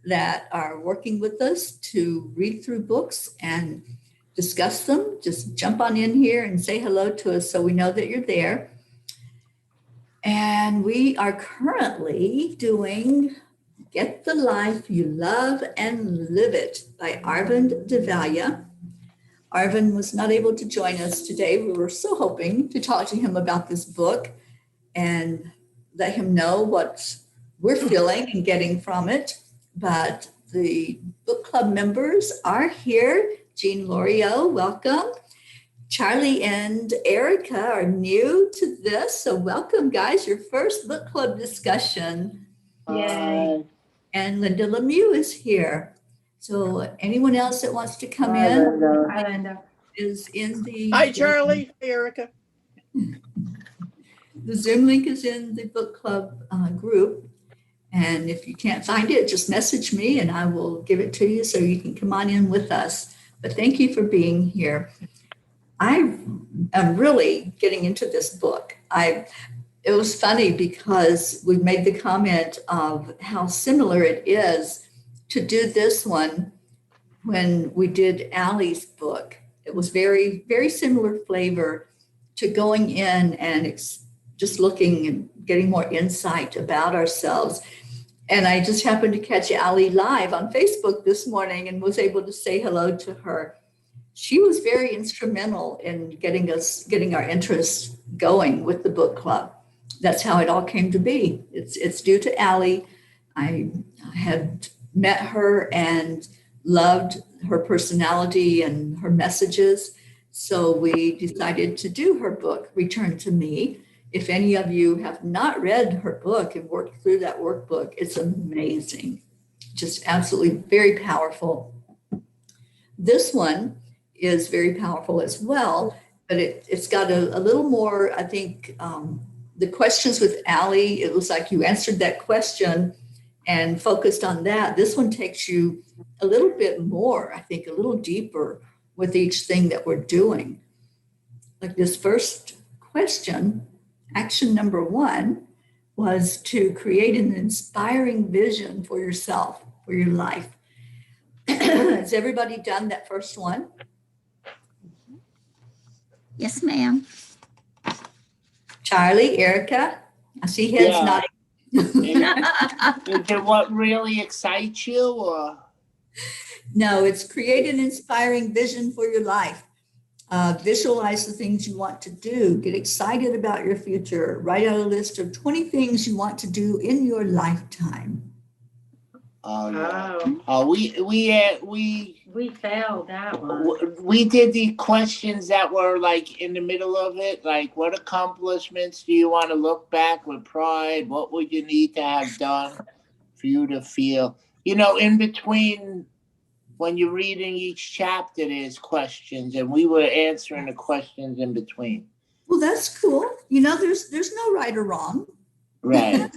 that are working with us to read through books and discuss them. Just jump on in here and say hello to us so we know that you're there. And we are currently doing Get the Life You Love and Live It by Arvid Devalia. Arvind was not able to join us today. We were so hoping to talk to him about this book and let him know what we're feeling and getting from it. But the book club members are here. Jean Loriot, welcome. Charlie and Erica are new to this. So welcome, guys, your first book club discussion. Yay. And Linda Lemieux is here. So anyone else that wants to come in Hi, Linda. is in the... Hi, Charlie. Hi, Erica. The Zoom link is in the book club group. And if you can't find it, just message me and I will give it to you so you can come on in with us. But thank you for being here. I am really getting into this book. It was funny because we made the comment of how similar it is to do this one when we did Allie's book. It was very, very similar flavor to going in and just looking and getting more insight about ourselves. And I just happened to catch Allie live on Facebook this morning and was able to say hello to her. She was very instrumental in getting our interest going with the book club. That's how it all came to be. It's due to Allie. I had met her and loved her personality and her messages. So we decided to do her book, Return to Me. If any of you have not read her book and worked through that workbook, it's amazing. Just absolutely very powerful. This one is very powerful as well, but it's got a little more, I think, the questions with Allie, it was like you answered that question and focused on that. This one takes you a little bit more, I think, a little deeper with each thing that we're doing. Like this first question, action number 1 was to create an inspiring vision for yourself, for your life. Has everybody done that first one? Yes, ma'am. Charlie, Erica, I see heads nodding. Is it what really excites you, or? No, it's create an inspiring vision for your life. Visualize the things you want to do. Get excited about your future. Write out a list of 20 things you want to do in your lifetime. We failed that one. We did the questions that were like in the middle of it, like what accomplishments do you want to look back with pride? What would you need to have done for you to feel, in between when you're reading each chapter, there's questions, and we were answering the questions in between. Well, that's cool. There's no right or wrong. Right.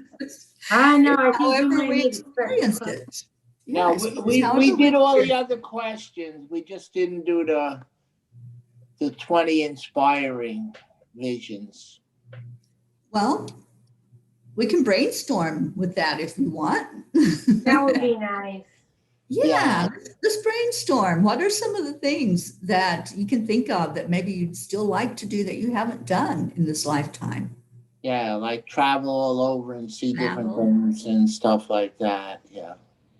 I know. However we experienced it. No, we did all the other questions. We just didn't do the 20 inspiring visions. Well, we can brainstorm with that if you want. That would be nice. Yeah, let's brainstorm. What are some of the things that you can think of that maybe you'd still like to do that you haven't done in this lifetime? Yeah, like travel all over and see different things and stuff like that. Yeah.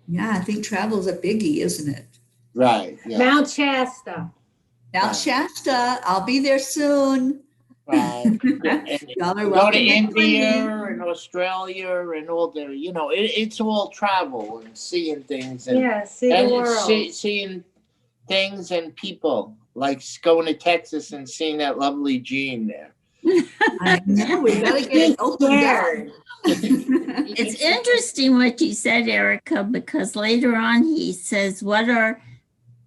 Yeah, I think travel is a biggie, isn't it? Right. Yeah. Mount Shasta. Mount Shasta. I'll be there soon. Right. Y'all are go to welcome. India and Australia and all the, it's all travel and seeing things. And, see the world. Seeing things and people, like going to Texas and seeing that lovely Jean there. I know, we got to get it opened up. It's interesting what you said, Erica, because later on he says, what are,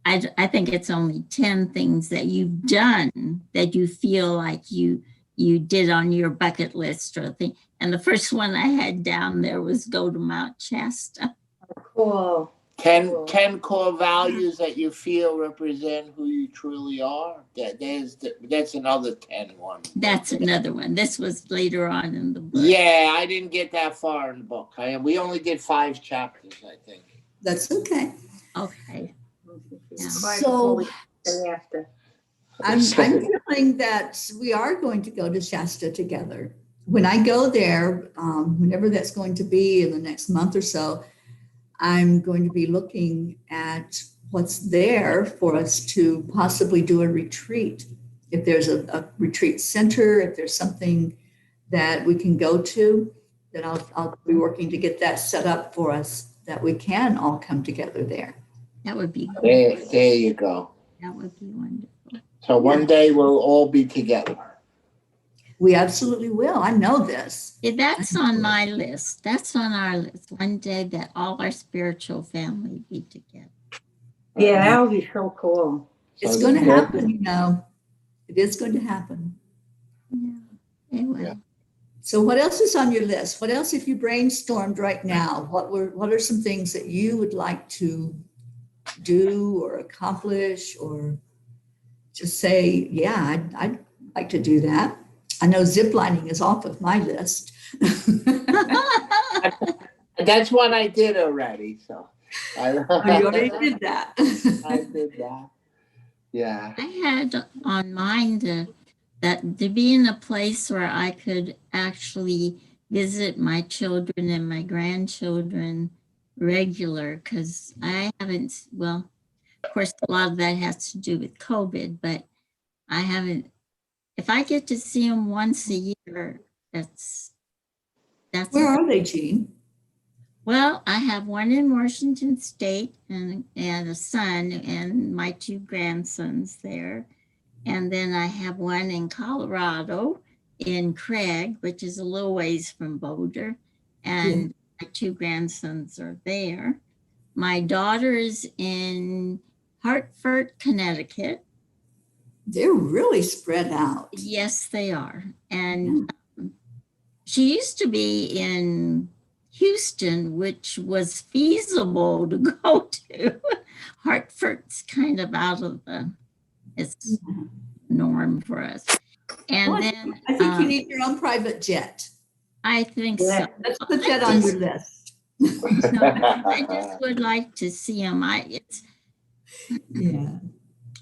I think it's only 10 things that you've done that you feel like you did on your bucket list or thing. And the first one I had down there was go to Mount Shasta. Cool. 10 core values that you feel represent who you truly are. That's another 10 one. That's another one. This was later on in the book. Yeah, I didn't get that far in the book. We only did 5 chapters, I think. That's okay. Okay. Yeah. So After. I'm feeling that we are going to go to Shasta together. When I go there, whenever that's going to be in the next month or so, I'm going to be looking at what's there for us to possibly do a retreat. If there's a retreat center, if there's something that we can go to, then I'll be working to get that set up for us that we can all come together there. That would be great. There you go. That would be wonderful. So one day we'll all be together. We absolutely will. I know this. Yeah, that's on my list. That's on our list. One day that all our spiritual family be together. Yeah, that would be so cool. It's going to happen, you know. It is going to happen. Yeah. Anyway. Yeah. So what else is on your list? What else, if you brainstormed right now, what are some things that you would like to do or accomplish, or just say, yeah, I'd like to do that. I know ziplining is off of my list. That's what I did already. So You already did that. I did that. Yeah. I had on mind to be in a place where I could actually visit my children and my grandchildren regular, because I haven't, well, of course, a lot of that has to do with COVID, but I haven't, if I get to see them once a year, that's. Where are they, Jean? Well, I have one in Washington State and a son and my 2 grandsons there. And then I have one in Colorado in Craig, which is a little ways from Boulder. And my 2 grandsons are there. My daughter's in Hartford, Connecticut. They're really spread out. Yes, they are. And she used to be in Houston, which was feasible to go to. Hartford's kind of out of it's norm for us. And Well, then I think you need your own private jet. I think so. Let's put that on your list. I just would like to see them.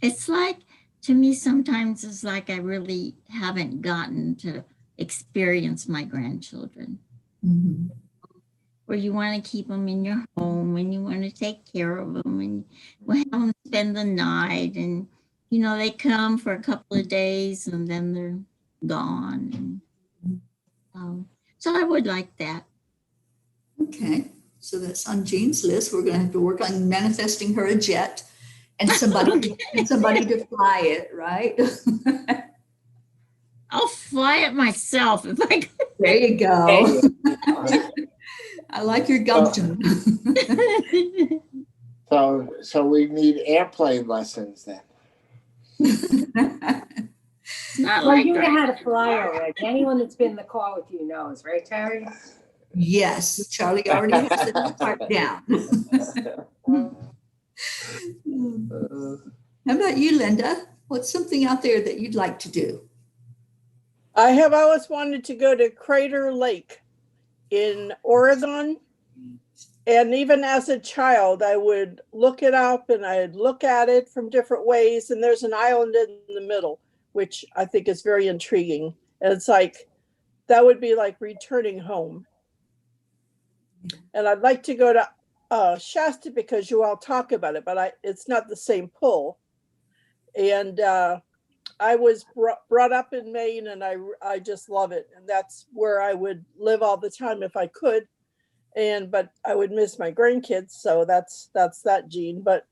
It's like, to me, sometimes it's like I really haven't gotten to experience my grandchildren. Mm-hmm. Where you want to keep them in your home and you want to take care of them and have them spend the night, and you know, they come for a couple of days and then they're gone. And, so I would like that. Okay, so that's on Jean's list. We're going to have to work on manifesting her a jet and somebody to fly it, right? I'll fly it myself if I could. There you go. I like your gumption. So we need airplane lessons then. Not Well, like you know how to fly already. Anyone that's been in the car with you knows, right, Terry? Yes, Charlie already has the part down. How about you, Linda? What's something out there that you'd like to do? I have always wanted to go to Crater Lake in Oregon. And even as a child, I would look it up and I'd look at it from different ways. And there's an island in the middle, which I think is very intriguing. And it's like, that would be like returning home. And I'd like to go to Shasta because you all talk about it, but it's not the same pull. And I was brought up in Maine, and I just love it. And that's where I would live all the time if I could. But I would miss my grandkids. So that's that, Jean. But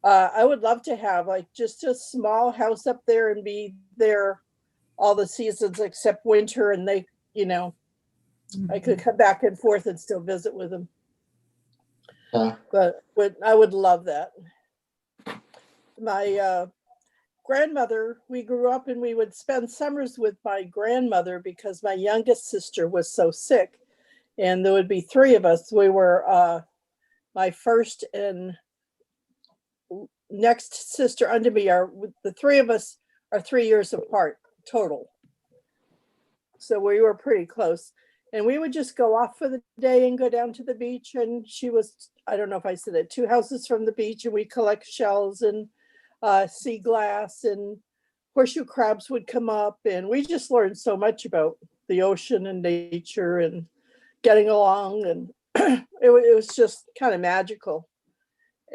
I would love to have like just a small house up there and be there all the seasons except winter. And they, you know, I could come back and forth and still visit with them. But I would love that. My grandmother, we grew up and we would spend summers with my grandmother because my youngest sister was so sick. And there would be 3 of us. We were my first and next sister under me the 3 of us are 3 years apart total. So we were pretty close. And we would just go off for the day and go down to the beach. And she was I don't know if I said it, 2 houses from the beach, and we collect shells and sea glass, and horseshoe crabs would come up, and we just learned so much about the ocean and nature and getting along, and it was just kind of magical.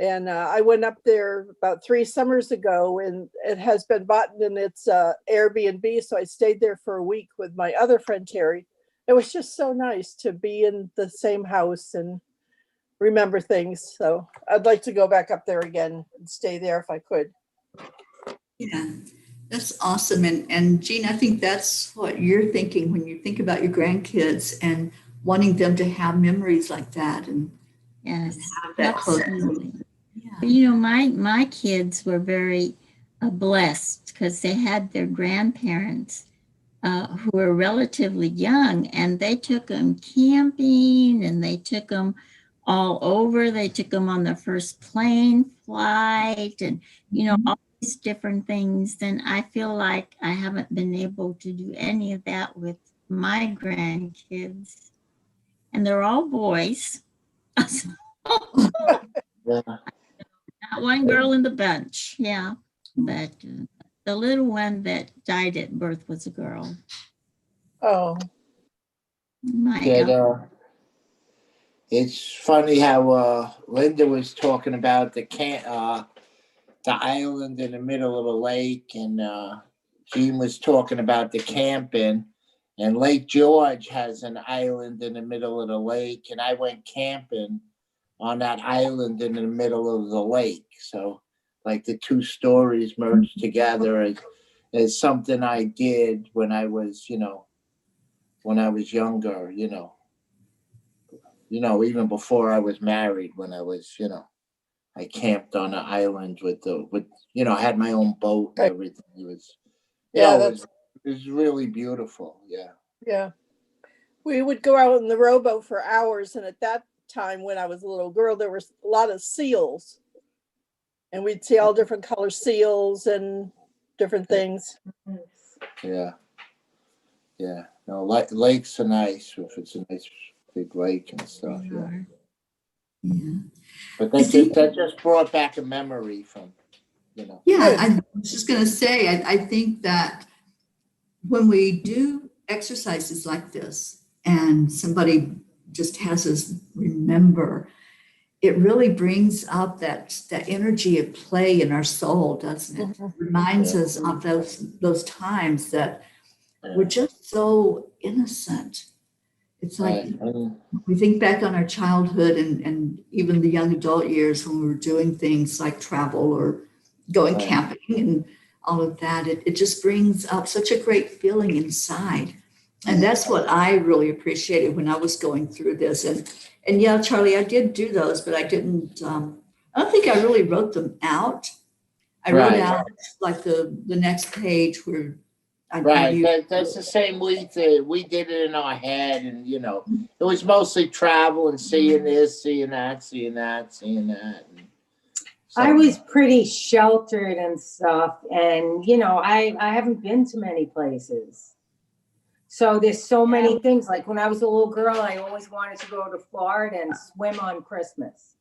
And I went up there about 3 summers ago, and it has been bought and it's Airbnb. So I stayed there for a week with my other friend, Terry. It was just so nice to be in the same house and remember things. So I'd like to go back up there again and stay there if I could. Yeah, that's awesome. And Jean, I think that's what you're thinking when you think about your grandkids and wanting them to have memories like that and Yes, have that close. absolutely. Yeah. But, you know, my kids were very blessed because they had their grandparents who were relatively young, and they took them camping, and they took them all over. They took them on the first plane flight, and you know, all these different things. And I feel like I haven't been able to do any of that with my grandkids, and they're all boys. Yeah. Not one girl in the bunch, yeah. But the little one that died at birth was a girl. Oh, My That, God. it's funny how Linda was talking about the island in the middle of the lake, and Jean was talking about the camping. And Lake George has an island in the middle of the lake, and I went camping on that island in the middle of the lake. So, like, the two stories merged together as something I did when I was, when I was younger, even before I was married, when I was, I camped on an island with I had my own boat and everything. It was, it was really beautiful. Yeah. yeah. We would go out in the rowboat for hours, and at that time when I was a little girl, there was a lot of seals, and we'd see all different color seals and different things. Yeah. Yeah. No, lakes are nice if it's a nice big lake and stuff. Yeah. Yeah. But I think- that just brought back a memory from, Yeah, I was just going to say, I think that when we do exercises like this and somebody just has us remember, it really brings up that energy of play in our soul, doesn't it? It reminds us of those times that we're just so innocent. It's like we think back on our childhood and even the young adult years when we were doing things like travel or going camping and all of that. It just brings up such a great feeling inside. And that's what I really appreciated when I was going through this. And yeah, Charlie, I did do those, but I didn't, I don't think I really wrote them out. I wrote out like the next page where that's the same we did. We did it in our head, and it was mostly travel and seeing this, seeing that, seeing that, seeing that. I was pretty sheltered and stuff, and I haven't been to many places. So there's so many things. Like when I was a little girl, I always wanted to go to Florida and swim on Christmas.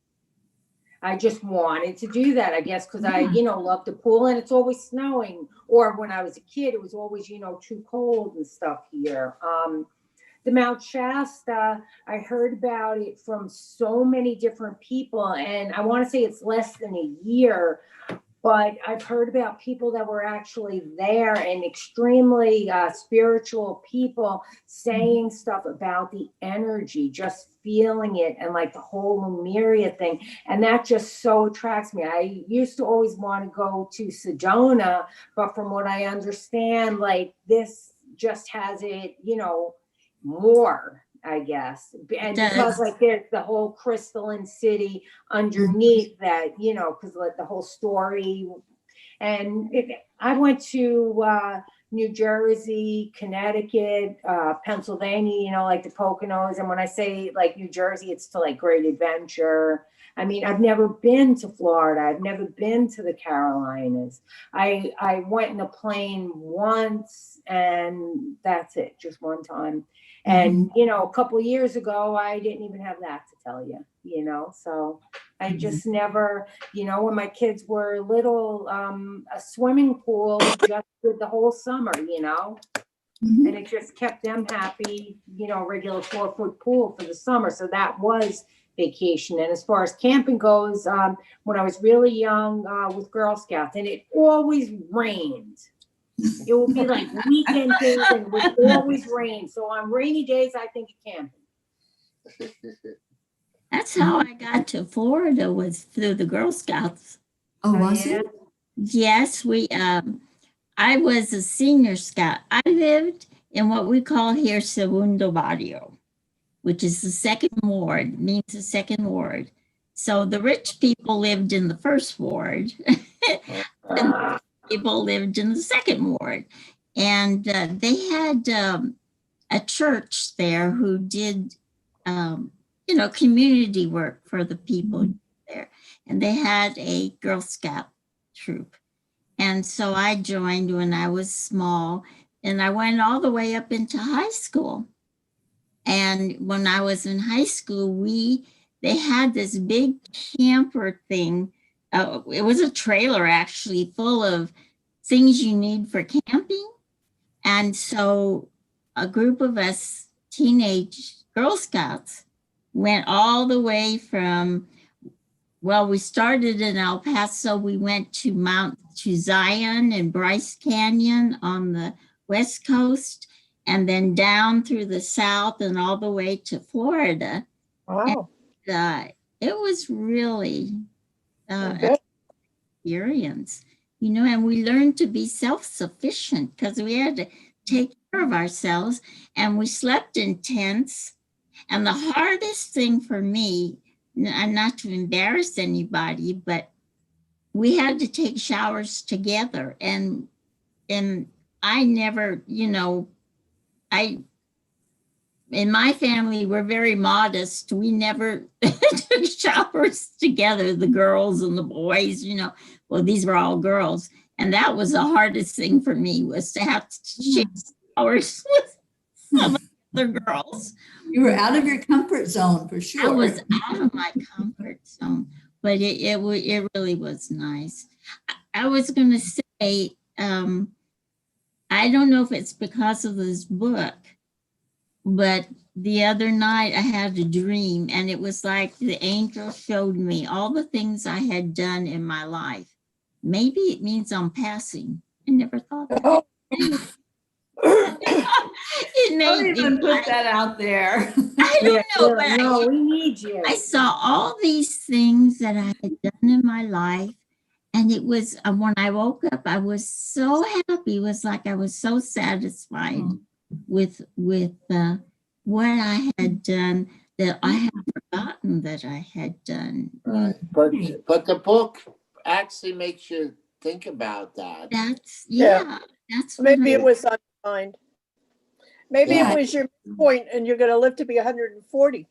I just wanted to do that, I guess, because I, love the pool, and it's always snowing. Or when I was a kid, it was always, too cold and stuff here. The Mount Shasta, I heard about it from so many different people, and I want to say it's less than a year, but I've heard about people that were actually there and extremely spiritual people saying stuff about the energy, just feeling it, and like the whole Lemuria thing. And that just so attracts me. I used to always want to go to Sedona, but from what I understand, like this just has it, more, I guess. And because like there's the whole crystalline city underneath that, because like the whole story. And I went to New Jersey, Connecticut, Pennsylvania, like the Poconos. And when I say like New Jersey, it's to like Great Adventure. I mean, I've never been to Florida. I've never been to the Carolinas. I went in a plane once, and that's it, just one time. And, you know, a couple of years ago, I didn't even have that to tell you, you know, so I just never, you know, when my kids were little, a swimming pool just did the whole summer, you know, Mhm. and it just kept them happy, you know, regular 4-foot pool for the summer. So that was vacation. And as far as camping goes, when I was really young, with Girl Scouts, and it always rained. It would be like weekend days and it would always rain. So on rainy days, I think of camping. That's how I got to Florida, was through the Girl Scouts. Oh, was yeah. it? Yes, I was a senior scout. I lived in what we call here Segundo Barrio, which is the second ward, means the second ward. So the rich people lived in the first ward, and people lived in the second ward. And they had a church there who did, you know, community work for the people there. And they had a Girl Scout troop. And so I joined when I was small, and I went all the way up into high school. And when I was in high school, they had this big camper thing. It was a trailer actually full of things you need for camping. And so a group of us teenage Girl Scouts went all the way from, well, we started in El Paso. We went to Zion and Bryce Canyon on the West Coast, and then down through the South and all the way to Florida. Wow. And, it was really an experience, you know, and we learned to be self-sufficient because we had to take care of ourselves, and we slept in tents. And the hardest thing for me, and not to embarrass anybody, but we had to take showers together. And I never, you know, in my family, we're very modest. We never took showers together, the girls and the boys, you know. Well, these were all girls. And that was the hardest thing for me, was to have to share showers with some of the other girls. You were out of your comfort zone for sure. I was out of my comfort zone, but it really was nice. I was going to say, I don't know if it's because of this book, but the other night I had a dream, and it was like the angel showed me all the things I had done in my life. Maybe it means I'm passing. I never thought that. Oh. It Don't made even me put that out there. I don't know, but No, we need you. I saw all these things that I had done in my life. And it was, when I woke up, I was so happy. It was like I was so satisfied with what I had done, that I had forgotten that I had done. Right. But the book actually makes you think about that. That's that's what Maybe it was on your mind. Maybe Yeah. it was your point and you're going to live to be 140.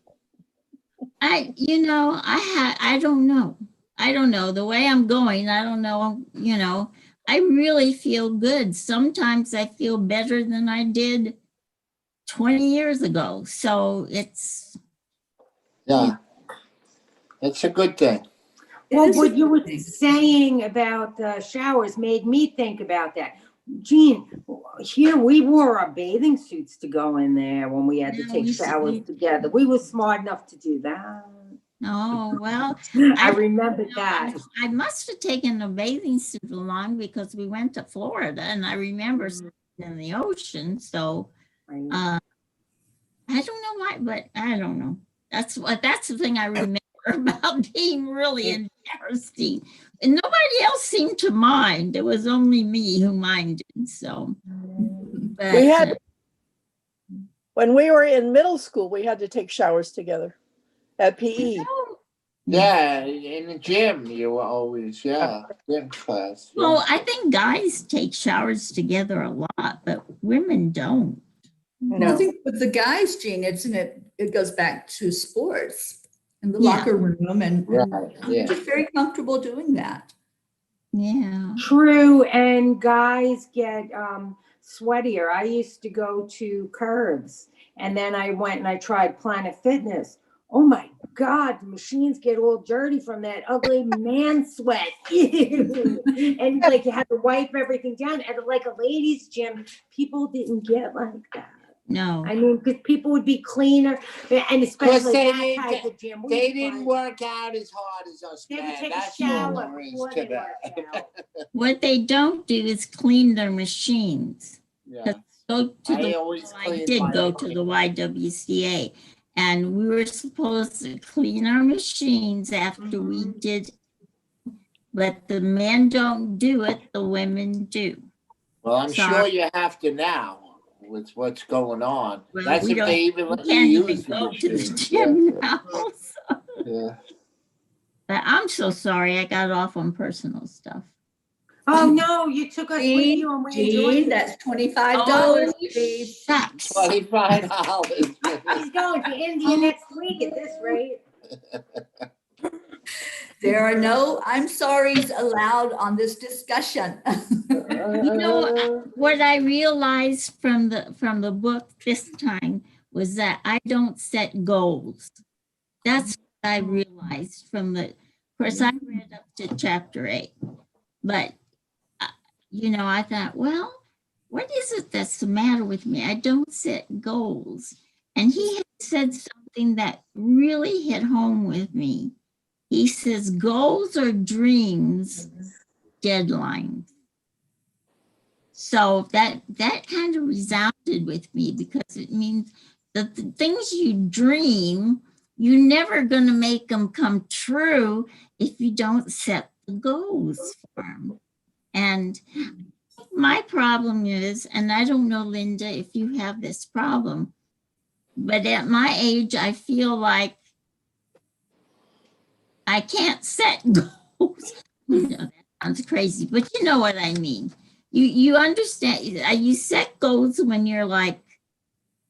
I don't know. I don't know the way I'm going. I don't know, you know, I really feel good. Sometimes I feel better than I did 20 years ago. So it's. Yeah. It's a good thing. Well, is what a you were good thing. saying about the showers made me think about that. Jean, here we wore our bathing suits to go in there when we had to Yeah, take we showers did. together. We were smart enough to do that. Oh, well, I remember no, that. I must have taken a bathing suit along because we went to Florida, and I remember sitting in the ocean. So I don't know why, but I don't know. That's the thing I remember about being really embarrassing. And nobody else seemed to mind. It was only me who minded. So, but We had, when we were in middle school, we had to take showers together at PE. Yeah, in the gym, you were always, gym class. Yeah. well, I think guys take showers together a lot, but women don't. I think with the guys, Jean, it goes back to sports in the Yeah. locker room, and Right, I'm yeah. just very comfortable doing that. Yeah. True, and guys get sweatier. I used to go to Curves, And then I went and I tried Planet Fitness. Oh my God, the machines get all dirty from that ugly man sweat. Ew. And like you had to wipe everything down. At like a ladies' gym, people didn't get like that. No. I mean, because people would be cleaner, and especially that type of gym. They didn't work out as hard as us, They would man. take a That's all shower there is before to they that. worked out. What they don't do is clean their machines. Yeah. Go to I the, always I clean did my go own. to the YWCA, and we were supposed to clean our machines after we did, but the men don't do it, the women do. Well, I'm Sorry. sure you have to now with what's going on. Well, That's we if they even We let you can't even use the go to the machine. gym now. so- Yeah. But I'm so sorry, I got off on personal stuff. Oh no, you took us with you and we enjoyed Jean, it. that's $25, Oh, please. shucks. $25. He's going to India next week at this rate. There are no I'm sorries allowed on this discussion. You know, what I realized from the book this time was that I don't set goals. That's what I realized from of course, I read up to chapter 8, but you know, I thought, well, what is it that's the matter with me? I don't set goals. And he had said something that really hit home with me. He says, goals are dreams, deadlines. So that kind of resounded with me because it means that the things you dream, you're never going to make them come true if you don't set the goals for them. And my problem is, and I don't know, Linda, if you have this problem, but at my age, I feel like I can't set goals. You know, that sounds crazy, but you know what I mean. You understand, you set goals when you're like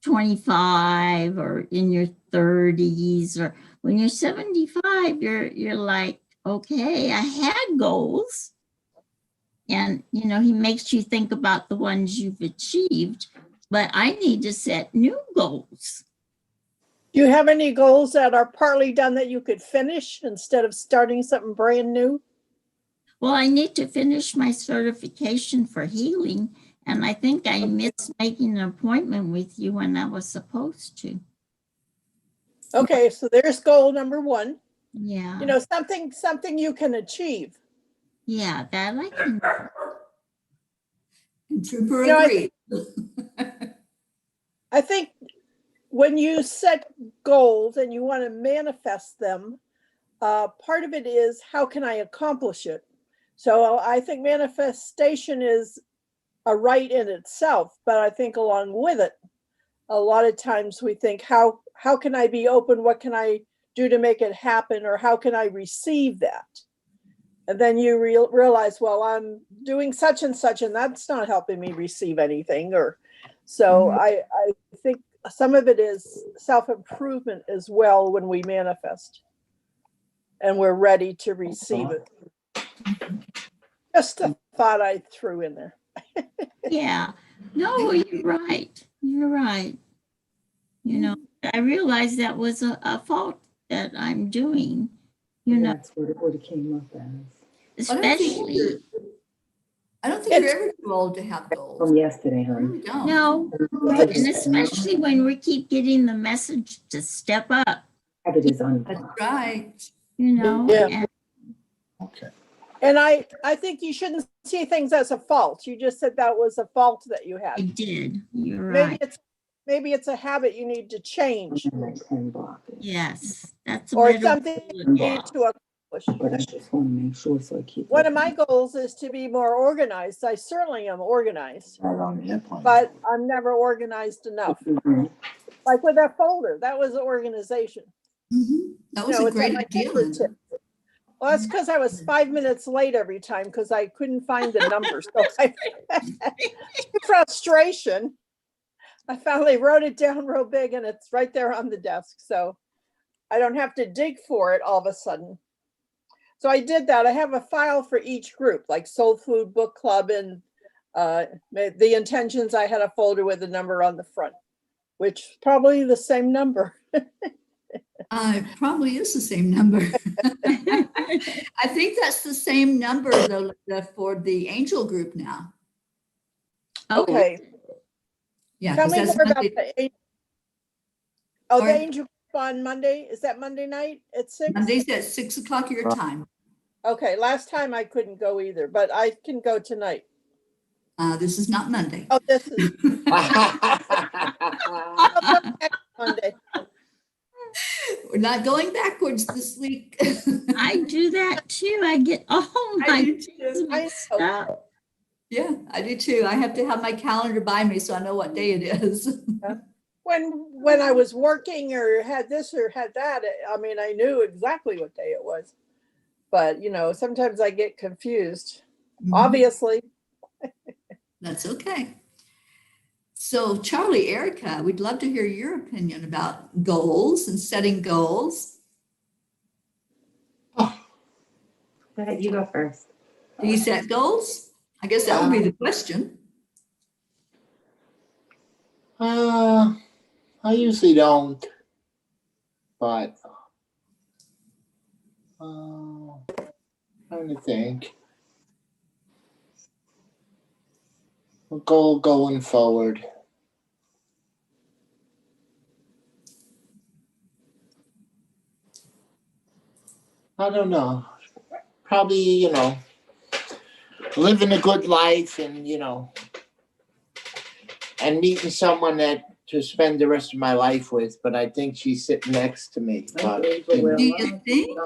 25 or in your 30s, or when you're 75, you're like, okay, I had goals. And, you know, he makes you think about the ones you've achieved, but I need to set new goals. Do you have any goals that are partly done that you could finish instead of starting something brand new? Well, I need to finish my certification for healing, and I think I missed making an appointment with you when I was supposed to. Okay, so there's goal number 1. Yeah. You know, something you can achieve. Yeah, that I can. Trooper You know, agreed. I think when you set goals and you want to manifest them, part of it is how can I accomplish it? So I think manifestation is a right in itself, but I think along with it, a lot of times we think, how can I be open? What can I do to make it happen? Or how can I receive that? And then you realize, well, I'm doing such and such, and that's not helping me receive anything. Or so I think some of it is self-improvement as well when we manifest and we're ready to receive it. Just a thought I threw in there. Yeah. No, you're right. You're right. You know, I realized that was a fault that I'm doing. You know, That's what it would have came up as. especially. I don't think you're ever too old to have goals. From yesterday, I honey. really don't. No, and especially when we keep getting the message to step up, Habit is on. That's right. you know. Yeah. And Okay. And I think you shouldn't see things as a fault. You just said that was a fault that you I had. did. You're Maybe right. maybe it's a habit you need to change, Yes, that's a or better something way to you look need at it. to accomplish. But I just want to make sure so I keep. One of my goals is to be more organized. I certainly am organized, Right on the airplane. but I'm never organized enough. Mhm. Like with that folder, that was organization. Mhm. That was You know, a it's at great my idea, Linda. fingertip. Well, that's because I was 5 minutes late every time because I couldn't find the number. So frustration. I finally wrote it down real big and it's right there on the desk. So I don't have to dig for it all of a sudden. So I did that. I have a file for each group, like Soul Food Book Club and the intentions. I had a folder with a number on the front. which is probably the same number. It probably is the same number. I think that's the same number though for the angel group now. Oh, Okay, Yeah, tell 'cause me that's more about Monday. the Sorry? angel group on Monday. Is that Monday night at 6? Monday's at 6 o'clock your time. Okay, last time I couldn't go either, but I can go tonight. This is not Monday. Oh, this is Monday. We're not going backwards this week. I do that too. I get all I my do too. stuff. Yeah, I do too. I have to have my calendar by me so I know what day it is. When I was working or had this or had that, I mean, I knew exactly what day it was. But, sometimes I get confused, obviously. That's okay. So Charlie, Erica, we'd love to hear your opinion about goals and setting goals. Go ahead, you go first. Do you set goals? I guess that would be the question. I usually don't, but trying to think. A goal going forward. I don't know. Probably, living a good life and, and meeting someone to spend the rest of my life with, but I think she's sitting next to me. But, Do you think?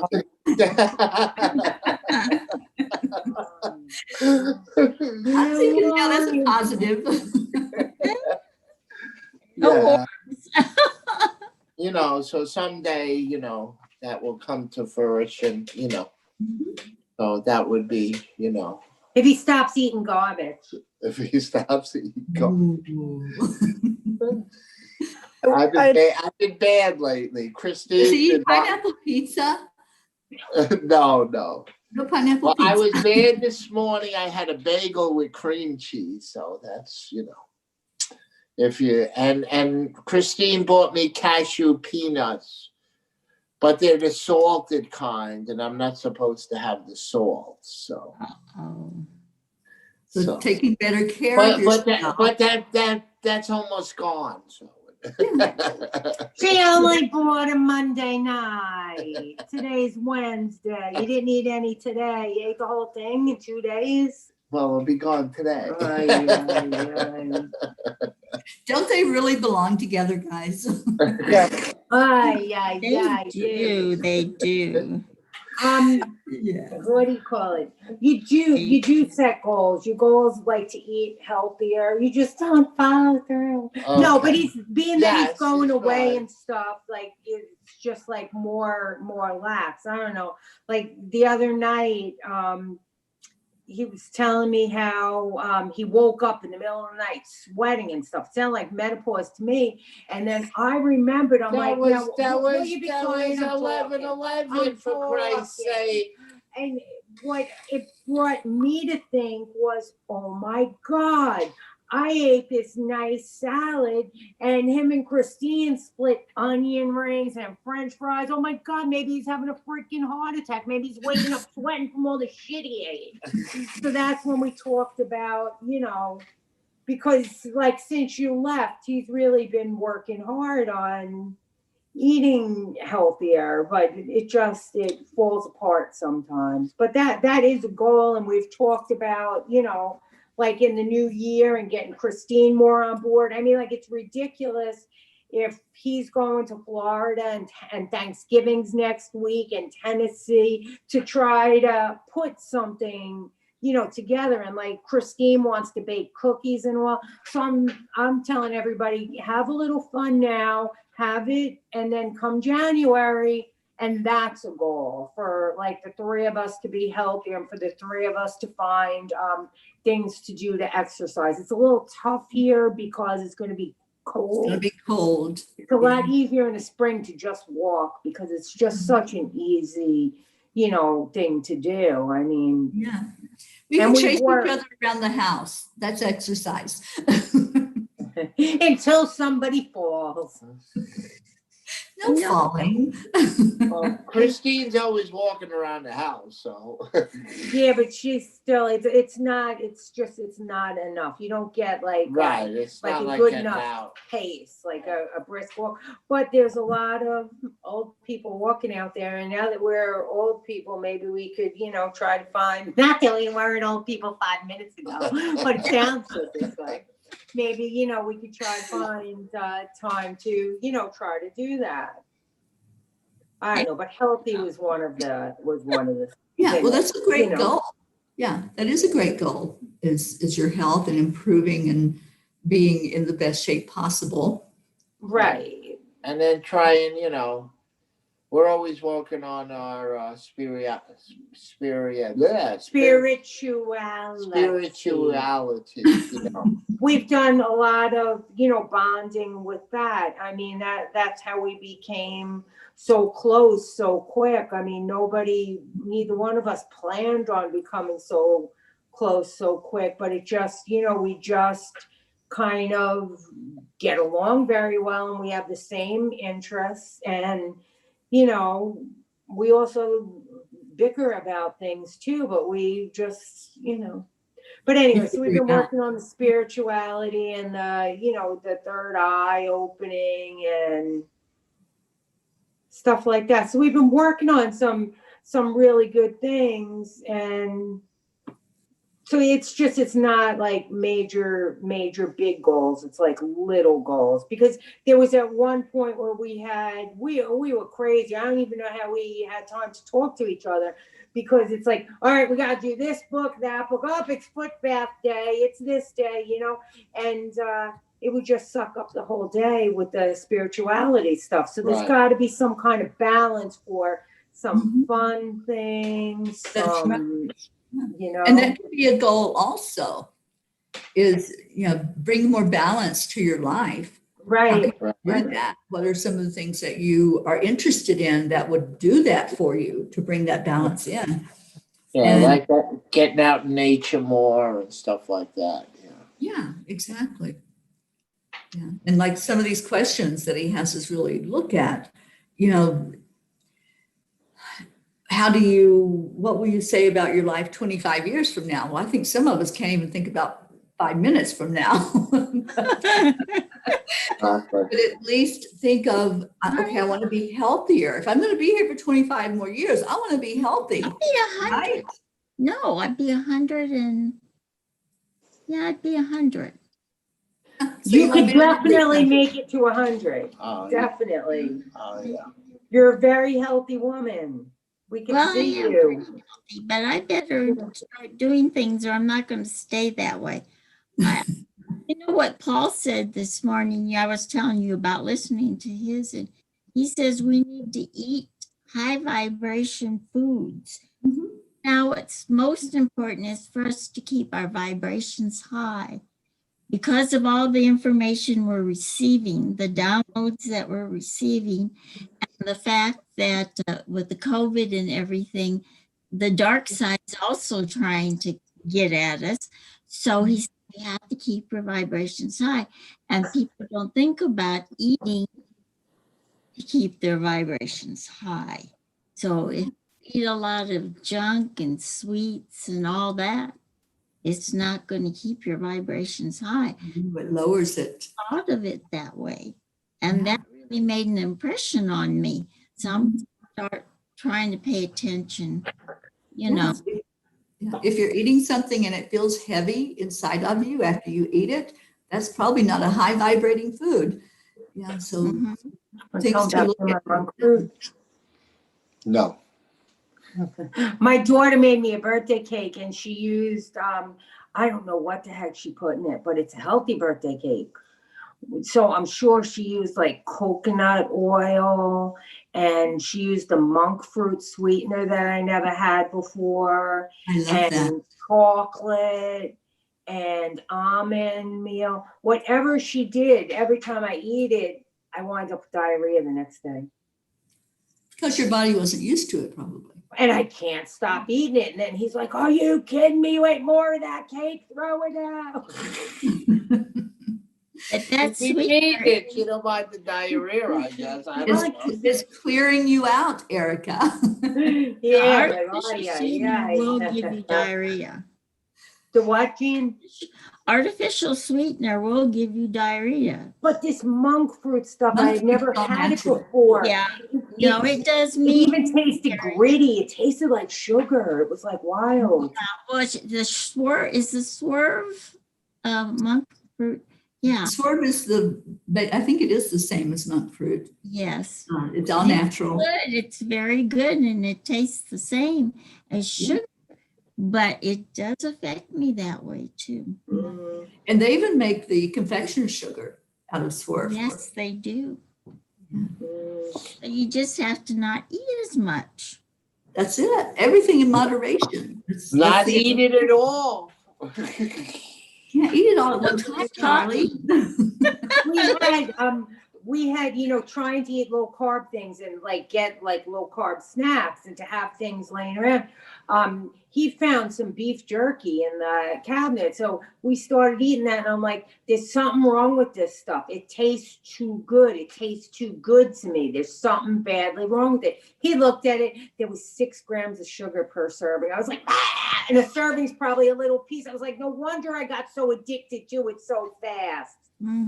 I'm thinking now that's a positive. Yeah. So someday, that will come to fruition, So that would be, If he stops eating garbage. if he stops eating garbage. Ooh. I've been bad lately. Christine. Does he eat pineapple pizza? No. No pineapple Well, pizza. I was bad this morning. I had a bagel with cream cheese, so that's if you and Christine bought me cashew peanuts, but they're the salted kind, and I'm not supposed to have the salt. So, So taking better care of but yourself. that's almost gone. So. She only bought a Monday night. Today's Wednesday. You didn't eat any today. You ate the whole thing in 2 days? Well, it'll be gone today. Don't they really belong together, guys? They do. Yeah. What do you call it? You do set goals. Your goals like to eat healthier. You just don't follow through. Okay. No, but he's that he's going it's away fine. and stuff. Like it's just like more lax. I don't know. Like the other night, he was telling me how he woke up in the middle of the night sweating and stuff. Sounded like menopause to me. And then I remembered, That was 11/11 for Christ's sake. And what it brought me to think was, oh my God, I ate this nice salad and him and Christine split onion rings and French fries. Oh my God, maybe he's having a freaking heart attack. Maybe he's waking up sweating from all the shit he ate. So that's when we talked about, because like since you left, he's really been working hard on eating healthier, but it falls apart sometimes. But that is a goal, and we've talked about, like in the new year and getting Christine more on board. I mean, like it's ridiculous if he's going to Florida and Thanksgiving's next week and Tennessee to try to put something, together. And like Christine wants to bake cookies and all. So I'm telling everybody, have a little fun now, have it, and then come January. And that's a goal for like the three of us to be healthier and for the three of us to find things to do to exercise. It's a little tough here because it's going to be cold. It's going to be cold. It's a lot easier in the spring to just walk because it's just such an easy, thing to do. I mean, yeah. We can chase each other around the house. That's exercise. Until somebody falls. No falling. Well, Christine's always walking around the house, so. Yeah, but she's still, it's not enough. You don't get like, Right, it's like not a like good getting enough out. pace, like a brisk walk. But there's a lot of old people walking out there. And now that we're old people, maybe we could, try to find, not that we weren't old people 5 minutes ago, but it sounds so this way. Maybe, we could try to find time to, try to do that. I don't know, but healthy was one of the Yeah, well, that's a great you know. goal. Yeah, that is a great goal, is your health and improving and being in the best shape possible. Right. And then trying, we're always working on our spirituality, We've done a lot of, bonding with that. I mean, that's how we became so close so quick. I mean, neither one of us planned on becoming so close so quick, but it just, we just kind of get along very well, and we have the same interests, and we also bicker about things too, but we just but anyway, so we've been working on the spirituality and the third eye opening and stuff like that. So we've been working on some really good things, and so it's not like major big goals. It's like little goals, because there was at one point where we were crazy. I don't even know how we had time to talk to each other, because it's like, all right, we got to do this book, that book. Oh, it's foot bath day. It's this day, and it would just suck up the whole day with the spirituality stuff. So there's got to be some kind of balance for some fun things, That's right. And that could be a goal also, is, bring more balance to your life. Right. That. What are some of the things that you are interested in that would do that for you to bring that balance in? Yeah, like that, getting out in nature more and stuff like that. Yeah, exactly. Yeah. And like some of these questions that he has us really look at, what will you say about your life 25 years from now? Well, I think some of us can't even think about 5 minutes from now. But at least think of, okay, I want to be healthier. If I'm going to be here for 25 more years, I want to be healthy. I'd be 100. Right? No, I'd be 100 and I'd be 100. So you could definitely make it to 100. Definitely. Oh, yeah. You're a very healthy woman. We can see you. Healthy, but I better start doing things, or I'm not going to stay that way. You know what Paul said this morning? I was telling you about listening to his, and he says we need to eat high vibration foods. Mm-hmm. Now, what's most important is for us to keep our vibrations high. Because of all the information we're receiving, the downloads that we're receiving, and the fact that with the COVID and everything, the dark side is also trying to get at us. So he said we have to keep your vibrations high. And people don't think about eating to keep their vibrations high. So if you eat a lot of junk and sweets and all that, it's not going to keep your vibrations high. It lowers it. I thought of it that way. And that really made an impression on me. So I'm going to start trying to pay attention, Yeah. If you're eating something and it feels heavy inside of you after you eat it, that's probably not a high vibrating food. Yeah. So things to look at. No. My daughter made me a birthday cake, and she used, I don't know what the heck she put in it, but it's a healthy birthday cake. So I'm sure she used like coconut oil, and she used the monk fruit sweetener that I never had before, and chocolate and almond meal. Whatever she did, every time I eat it, I wind up with diarrhea the next day. Because your body wasn't used to it, probably. And I can't stop eating it. And then he's like, are you kidding me? You ate more of that cake? Throw it out. But that's We sweet. need it. You don't want the diarrhea, I guess. I don't know. It's clearing you out, Erica. Yeah, Artificial yeah, sweetener will give you yeah. diarrhea. The what, Jean? Artificial sweetener will give you diarrhea. But this monk fruit stuff, Monk I had never fruit's all had it natural. before. Yeah. No, it does It me. even tasted gritty. It tasted like sugar. It was like wild. Well, the swerve is the swerve monk fruit. Yeah. Swerve is but I think it is the same as monk fruit. Yes. It's all natural. Good. It's very good, and it tastes the same as sugar, but it does affect me that way too. Mm. And they even make the confectioner sugar out of swerve. Yes, they do. Mm. So you just have to not eat as much. That's it. Everything in moderation. Not eat it at all. Can't eat it all at one time, Charlie. We had, trying to eat low carb things and like get like low carb snacks and to have things laying around. He found some beef jerky in the cabinet. So we started eating that and I'm like, there's something wrong with this stuff. It tastes too good. It tastes too good to me. There's something badly wrong with it. He looked at it. There was 6 grams of sugar per serving. I was like, ah! And a serving's probably a little piece. I was like, no wonder I got so addicted to it so fast.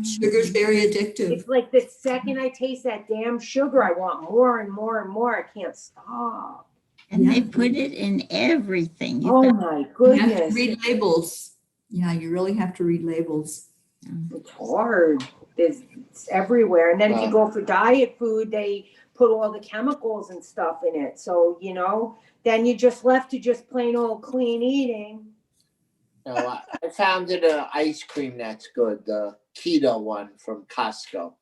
Sugar's very addictive. It's like the second I taste that damn sugar, I want more and more and more. I can't stop. And they put it in everything. Oh my You have to goodness. read labels. Yeah, you really have to read labels. It's hard. It's everywhere. And then if you go for diet food, they put all the chemicals and stuff in it. So, then you're just left to just plain old clean eating. No, I found it an ice cream that's good, the keto one from Costco.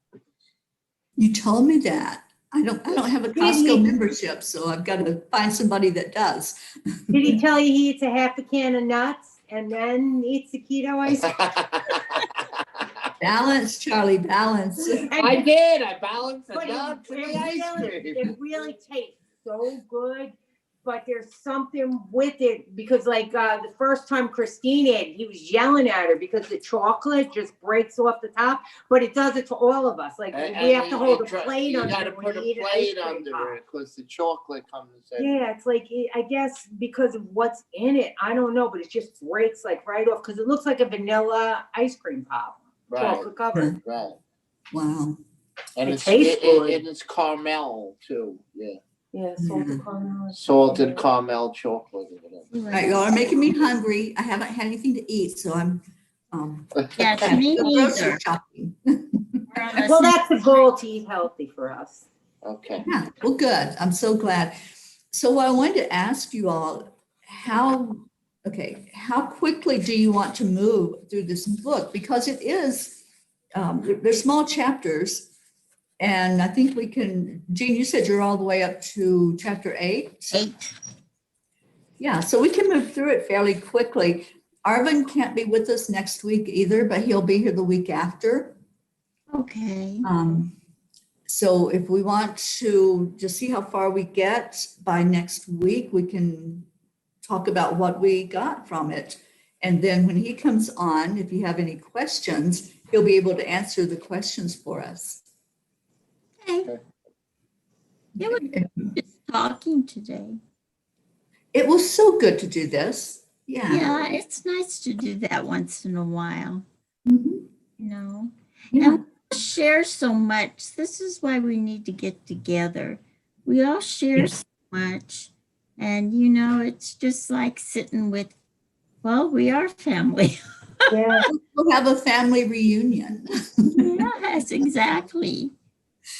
You told me that. I don't have a Costco membership, so I've got to find somebody that does. Did he tell you he eats a half a can of nuts and then eats the keto ice cream? Balance, Charlie, balance. I did. I balanced the But nuts and the ice cream. it really tastes so good, but there's something with it because like the first time Christine ate, he was yelling at her because the chocolate just breaks off the top, but it does it to all of us. Like we have to hold a plate under it. You got to put a plate under it because the chocolate comes in. Yeah, it's like, I guess because of what's in it, I don't know, but it just breaks like right off because it looks like a vanilla ice cream pop. Right. Chocolate covered. Right. Wow. And It tastes good. and it's caramel too. Yeah. Yeah, salted caramel. Salted caramel chocolate or whatever. All right, y'all are making me hungry. I haven't had anything to eat, so I'm Yeah, me grocery neither. shopping. Well, that's the goal, to eat healthy for us. Okay. Yeah, well, good. I'm so glad. So I wanted to ask you all, how quickly do you want to move through this book? Because it is, they're small chapters. And I think we can, Jean, you said you're all the way up to chapter 8. 8. Yeah, so we can move through it fairly quickly. Arvind can't be with us next week either, but he'll be here the week after. Okay. So if we want to just see how far we get by next week, we can talk about what we got from it. And then when he comes on, if you have any questions, he'll be able to answer the questions for us. Okay. It was just talking today. It was so good to do this. Yeah. Yeah, it's nice to do that once in a while. Mhm. Yeah. Yeah. We share so much. This is why we need to get together. We all share so much. And, it's just like sitting with, we are family. Yeah. We'll have a family reunion. Yes, exactly.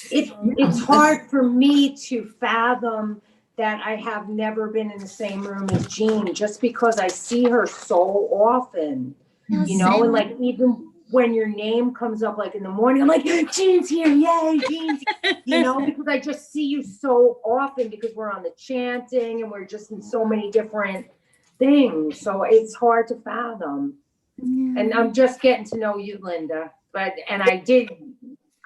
It's hard for me to fathom that I have never been in the same room as Jean, just because I see her so often, Yeah, and like even when your name comes up like in the morning, I'm like, Jean's here, yay, Jean's here, because I just see you so often because we're on the chanting and we're just in so many different things. So it's hard to fathom. Yeah. And I'm just getting to know you, Linda, and I did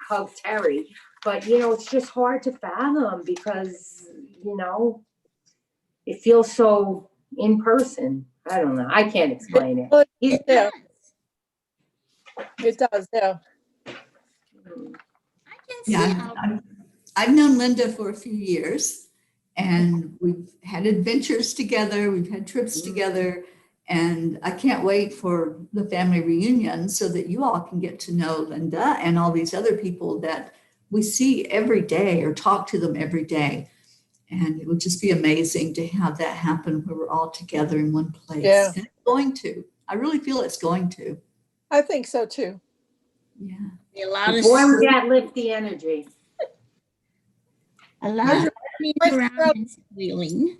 hug Terry, but it's just hard to fathom because, it feels so in person. I don't know. I can't explain it. Yeah. It does, yeah. I can see Yeah, how. I've known Linda for a few years, and we've had adventures together, we've had trips together, and I can't wait for the family reunion so that you all can get to know Linda and all these other people that we see every day or talk to them every day. And it would just be amazing to have that happen where we're all together in one place. Yeah. And it's going to. I really feel it's going to. I think so too. Yeah. A lot of Boy, would that lift the energy. a lot North of running around Carolina. and squealing.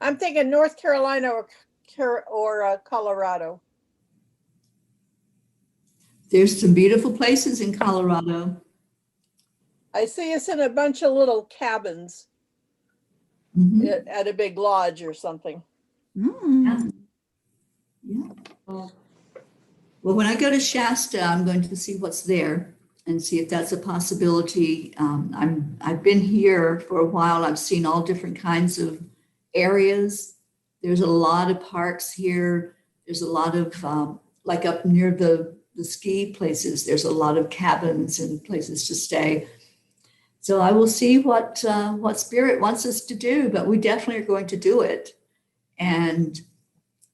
I'm thinking North Carolina or Colorado. There's some beautiful places in Colorado. I see us in a bunch of little cabins Mhm. at a big lodge or something. Mm. Yeah. Well, when I go to Shasta, I'm going to see what's there and see if that's a possibility. I've been here for a while. I've seen all different kinds of areas. There's a lot of parks here. There's a lot of like up near the ski places. There's a lot of cabins and places to stay. So I will see what Spirit wants us to do, but we definitely are going to do it. And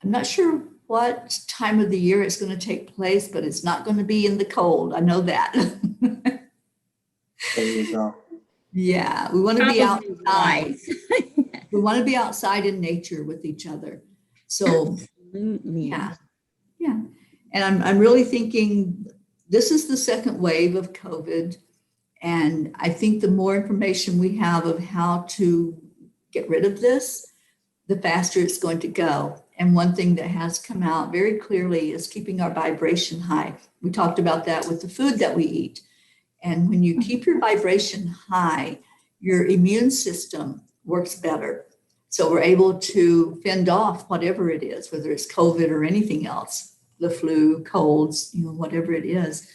I'm not sure what time of the year it's going to take place, but it's not going to be in the cold. I know that. There you go. Yeah, we want to be Probably outside. wise. We want to be outside in nature with each other. So Absolutely. yeah. And I'm really thinking this is the second wave of COVID. And I think the more information we have of how to get rid of this, the faster it's going to go. And one thing that has come out very clearly is keeping our vibration high. We talked about that with the food that we eat. And when you keep your vibration high, your immune system works better. So we're able to fend off whatever it is, whether it's COVID or anything else, the flu, colds, whatever it is.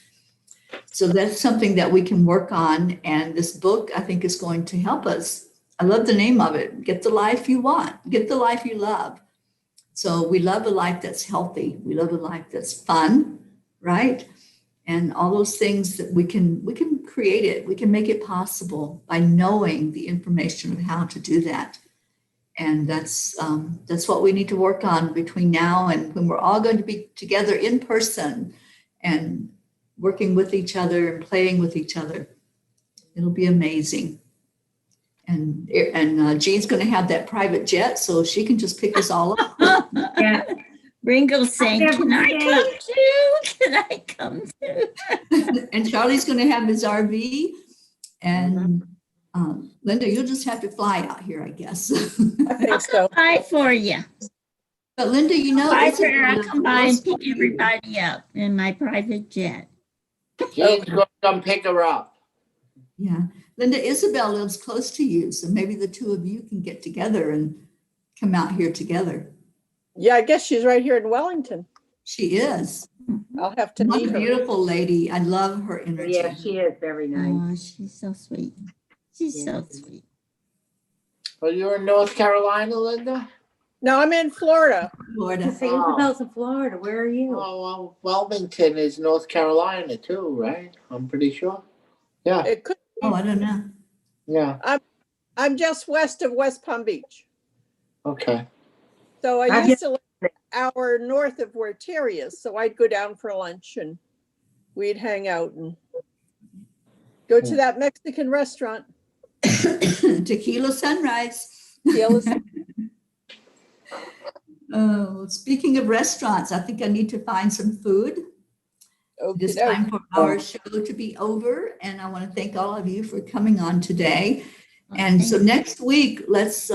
So that's something that we can work on. And this book, I think, is going to help us. I love the name of it. Get the life you want. Get the life you love. So we love a life that's healthy. We love a life that's fun, right? And all those things that we can create it. We can make it possible by knowing the information of how to do that. And that's what we need to work on between now and when we're all going to be together in person and working with each other and playing with each other. It'll be amazing. And Jean's going to have that private jet, so she can just pick us all up. Yeah. Ringo's saying, I've can never I come too? Can I come too? And Charlie's going to have his RV. And Linda, you'll just have to fly out here, I guess. I think so. Bye for you. But Linda, Bye for I'll come by and pick everybody up in my private jet. Jane's going to come pick her up. Yeah. Linda, Isabel lives close to you, so maybe the two of you can get together and come out here together. Yeah, I guess she's right here in Wellington. She is. I'll have to What meet a her. beautiful lady. I love her energy. Yeah, she is very nice. Oh, she's so sweet. She's so sweet. Well, you're in North Carolina, Linda? No, I'm in Florida. Florida. Say Isabel's in Florida. Where are you? Oh, well, Wilmington is North Carolina too, right? I'm pretty sure. Yeah, It could be. Oh, I don't know. yeah, I'm just west of West Palm Beach. okay. So I I've used to live an hour north of where Terry is. So I'd go down for lunch and we'd hang out and go to that Mexican restaurant. Tequila Sunrise. Oh, speaking of restaurants, I think I need to find some food. It is time for our show to be over, and I want to thank all of you for coming on today. And so next week, let's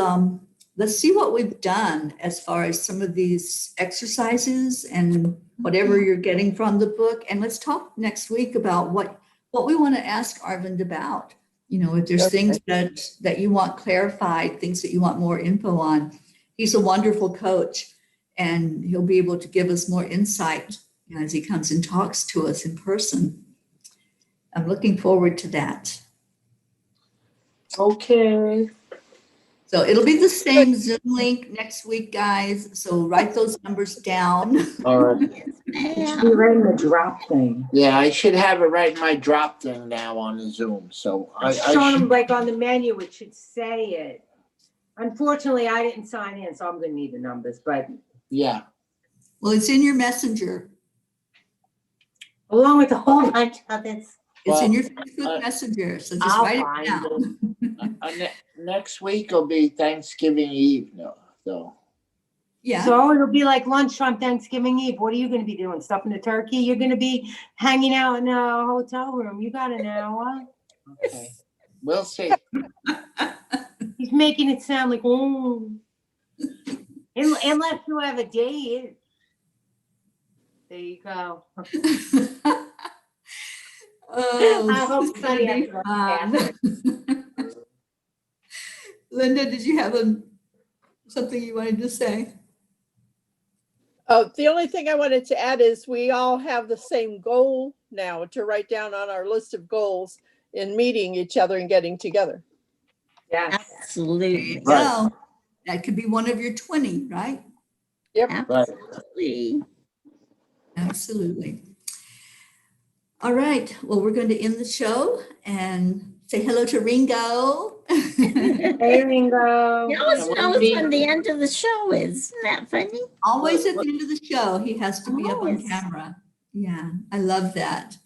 see what we've done as far as some of these exercises and whatever you're getting from the book. And let's talk next week about what we want to ask Arvind about. If there's things that you want clarified, things that you want more info on. He's a wonderful coach, and he'll be able to give us more insight as he comes and talks to us in person. I'm looking forward to that. Okay. So it'll be the same Zoom link next week, guys. So write those numbers down. All right. It should be right in the drop thing. Yeah, I should have it right in my drop thing now on the Zoom. So I Showing them should, like on the menu, it should say it. Unfortunately, I didn't sign in, so I'm gonna need the numbers, but yeah. Well, it's in your messenger. along with the whole bunch of it. It's in Well, your Facebook Messenger, so just I'll write it find down. Next week will be Thanksgiving Eve. No, so Yeah, So it'll be like lunchtime Thanksgiving Eve. What are you gonna be doing? Stuffing the turkey? You're gonna be hanging out in a hotel room. You got an hour. okay, we'll see. He's making it sound like, oh. Unless you have a date. There you go. Oh, I hope this is gonna somebody be has fun. Linda, did you have something you wanted to say? The only thing I wanted to add is we all have the same goal now to write down on our list of goals in meeting each other and getting together. Yes. Absolutely. Well, that could be one of your 20, right? Absolutely. Absolutely. All right. Well, we're going to end the show and say hello to Ringo. Hey, Ringo. He always knows when the end of the show is. Isn't that funny? Always at the end of the show, he has to be up on Always. camera. Yeah, I love that.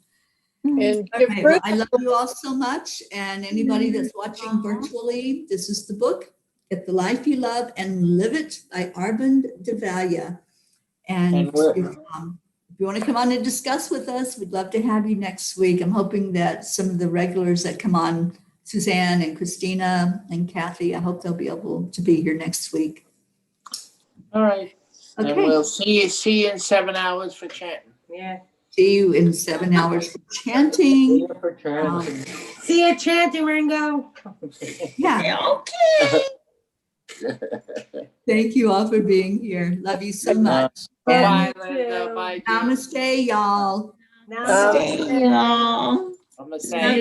And All give right, Bruce, well, I love you all so much. And anybody that's watching virtually, this is the book, Get the Life You Love and Live It by Arvid Devalia. And if you want to come on and discuss with us, we'd love to have you next week. I'm hoping that some of the regulars that come on, Suzanne and Christina and Kathy, I hope they'll be able to be here next week. All right. And Okay. we'll see you in 7 hours for chanting. Yeah. See you in 7 hours for chanting. See you chanting, Ringo. Yeah. Okay. Thank you all for being here. Love you so much. Bye, You Linda. too. Bye, Jim. Namaste, y'all. Namaste. Stay, y'all. I'm gonna say.